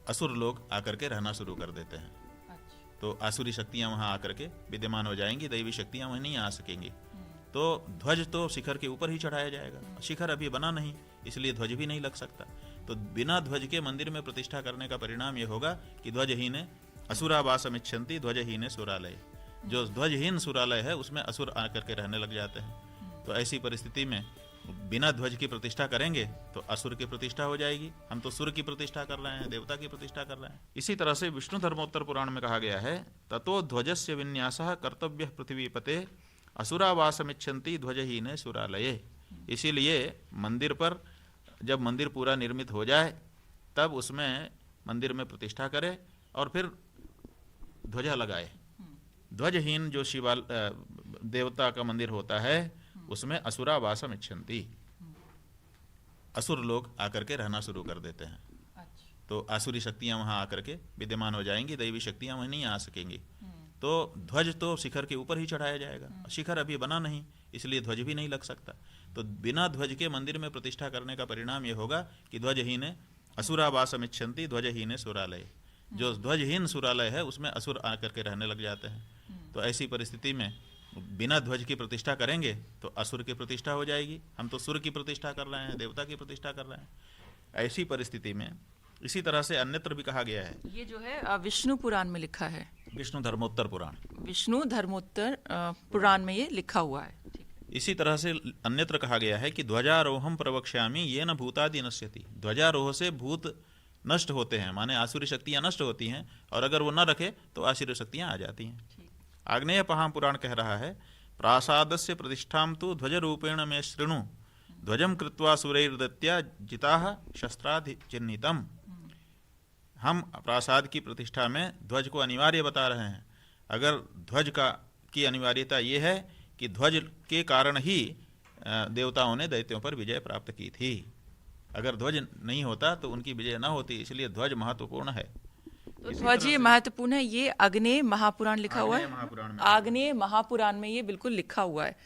असुर लोग आकर के रहना शुरू कर देते हैं। तो आसुरी शक्तियां वहां आकर के विद्यमान हो जाएंगी, दैवी शक्तियां वहीं नहीं आ सकेंगी। तो ध्वज तो शिखर के ऊपर ही चढ़ाया जाएगा, शिखर अभी बना नहीं, इसलिए ध्वज भी नहीं लग सकता। तो बिना ध्वज के मंदिर में प्रतिष्ठा करने का परिणाम यह होगा कि ध्वजहीन असुरावासमिच्छन्ति ध्वजहीन सुरालय। जो ध्वजहीन सुरालय है उसमें असुर आकर के रहने लग जाते हैं। तो ऐसी परिस्थिति में बिना ध्वज की प्रतिष्ठा करेंगे तो असुर की प्रतिष्ठा हो जाएगी। हम तो सुर की प्रतिष्ठा कर रहे हैं, देवता की प्रतिष्ठा कर रहे हैं। इसी तरह से विष्णु धर्मोत्तर पुराण में कहा गया है, ततो ध्वजस्य विन्यासः कर्तव्यः पृथ्वीपते असुरावासमिच्छन्ति ध्वजहीने सुरालये। इसीलिए मंदिर पर जब मंदिर पूरा निर्मित हो जाए तब उसमें मंदिर में प्रतिष्ठा करे और फिर ध्वजा लगाए। ध्वजहीन जो शिवा देवता का मंदिर होता है उसमें असुरावासमिच्छन्ति, असुर लोग आकर के रहना शुरू कर देते हैं। तो आसुरी शक्तियां वहां आकर के विद्यमान हो जाएंगी, दैवी शक्तियां वहीं नहीं आ सकेंगी। तो ध्वज तो शिखर के ऊपर ही चढ़ाया जाएगा, शिखर अभी बना नहीं, इसलिए ध्वज भी नहीं लग सकता। तो बिना ध्वज के मंदिर में प्रतिष्ठा करने का परिणाम यह होगा कि ध्वजहीन असुरावासमिच्छन्ति ध्वजहीन सुरालय। जो ध्वजहीन सुरालय है उसमें असुर आकर के रहने लग जाते हैं। तो ऐसी परिस्थिति में बिना ध्वज की प्रतिष्ठा करेंगे तो असुर की प्रतिष्ठा हो जाएगी। हम तो सुर की प्रतिष्ठा कर रहे हैं, देवता की प्रतिष्ठा कर रहे हैं। ऐसी परिस्थिति में इसी तरह से अन्यत्र भी कहा गया है। ये जो है विष्णु पुराण में लिखा है, विष्णु धर्मोत्तर पुराण, विष्णु धर्मोत्तर पुराण में ये लिखा हुआ है। इसी तरह से अन्यत्र कहा गया है कि ध्वजारोहम प्रवक्ष्यामि येन भूतादि नश्यति। ध्वजारोह से भूत नष्ट होते हैं, माने आसुरी शक्तियां नष्ट होती हैं, और अगर वो न रखे तो आसुरी शक्तियां आ जाती हैं। आग्नेय पहाम पुराण कह रहा है, प्रासादस्य प्रतिष्ठां तु ध्वजरूपेण में शृणु ध्वजम कृत्वा सुरैर्दत्या जिताः शस्त्राधि चिह्नितम्। हम प्रासाद की प्रतिष्ठा में ध्वज को अनिवार्य बता रहे हैं। अगर ध्वज की अनिवार्यता ये है कि ध्वज के कारण ही देवताओं ने दैत्यों पर विजय प्राप्त की थी। अगर ध्वज नहीं होता तो उनकी विजय न होती, इसलिए ध्वज महत्वपूर्ण है। तो ध्वज ये महत्वपूर्ण है। ये आग्नेय महापुराण लिखा हुआ है, महापुराण में, आग्नेय महापुराण में ये बिल्कुल लिखा हुआ है।